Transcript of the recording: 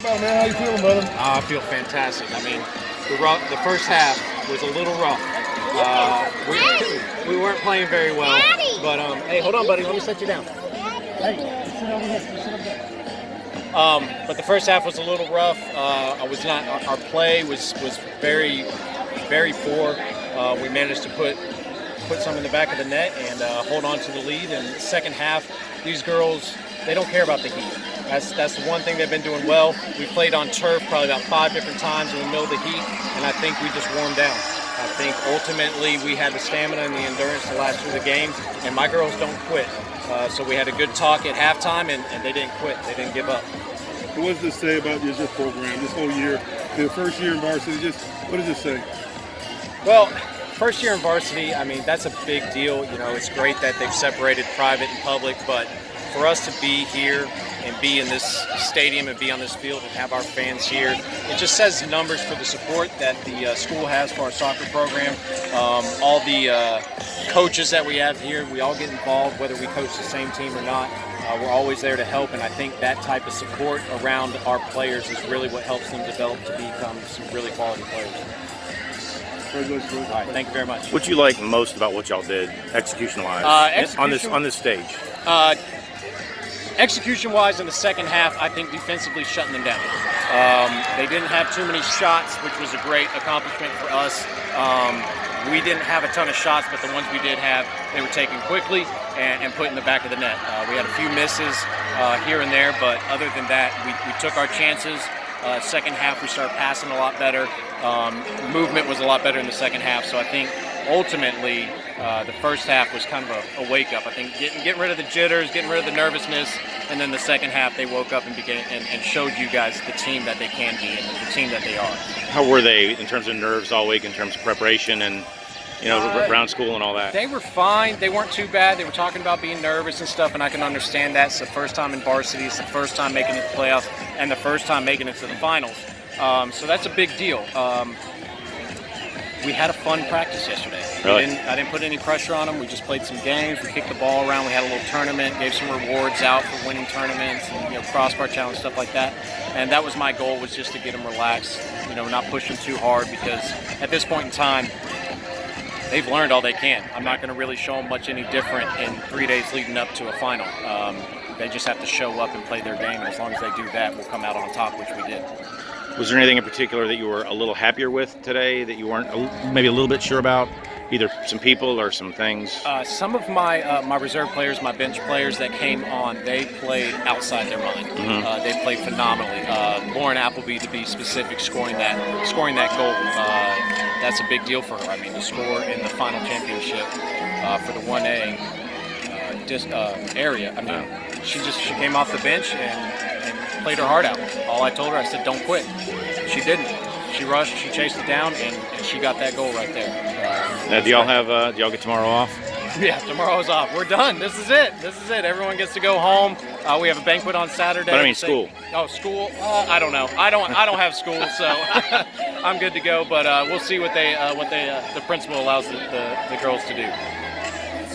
Man, how you feeling, brother? I feel fantastic. I mean, the first half was a little rough. We weren't playing very well. But hey, hold on, buddy. Let me set you down. Hey, sit over here. Sit up there. But the first half was a little rough. Our play was very, very poor. We managed to put some in the back of the net and hold on to the lead. And the second half, these girls, they don't care about the heat. That's the one thing they've been doing well. We played on turf probably about 5 different times in the middle of the heat, and I think we just warmed down. I think ultimately we had the stamina and the endurance to last through the game, and my girls don't quit. So we had a good talk at halftime, and they didn't quit. They didn't give up. What does this say about your program this whole year? The first year in varsity, what does it say? Well, first year in varsity, I mean, that's a big deal. You know, it's great that they've separated private and public, but for us to be here and be in this stadium and be on this field and have our fans here, it just says numbers for the support that the school has for our soccer program. All the coaches that we have here, we all get involved, whether we coach the same team or not. We're always there to help, and I think that type of support around our players is really what helps them develop to become some really quality players. Congratulations. All right, thank you very much. What you like most about what y'all did, execution-wise, on this stage? Execution-wise, in the second half, I think defensively shutting them down. They didn't have too many shots, which was a great accomplishment for us. We didn't have a ton of shots, but the ones we did have, they were taken quickly and put in the back of the net. We had a few misses here and there, but other than that, we took our chances. Second half, we started passing a lot better. Movement was a lot better in the second half, so I think ultimately the first half was kind of a wake-up. I think getting rid of the jitters, getting rid of the nervousness, and then the second half they woke up and showed you guys the team that they can be and the team that they are. How were they in terms of nerves all week, in terms of preparation and around school and all that? They were fine. They weren't too bad. They were talking about being nervous and stuff, and I can understand that. It's the first time in varsity. It's the first time making it to the playoffs and the first time making it to the finals. So that's a big deal. We had a fun practice yesterday. Really? I didn't put any pressure on them. We just played some games. We kicked the ball around. We had a little tournament, gave some rewards out for winning tournaments and crossbar challenge, stuff like that. And that was my goal, was just to get them relaxed, not push them too hard, because at this point in time, they've learned all they can. I'm not going to really show them much any different in 3 days leading up to a final. They just have to show up and play their game. And as long as they do that, we'll come out on top, which we did. Was there anything in particular that you were a little happier with today that you weren't maybe a little bit sure about? Either some people or some things? Some of my reserve players, my bench players that came on, they played outside their mind. Mm-hmm. They played phenomenally. Lauren Appleby, to be specific, scoring that goal. That's a big deal for her. I mean, to score in the final championship for the 1A area. I mean, she came off the bench and played her heart out. All I told her, I said, don't quit. She didn't. She rushed, she chased it down, and she got that goal right there. Now, do y'all get tomorrow off? Yeah, tomorrow's off. We're done. This is it. Everyone gets to go home. We have a banquet on Saturday. But I mean, school. Oh, school? I don't know. I don't have school, so I'm good to go. But we'll see what the principal allows the girls to do.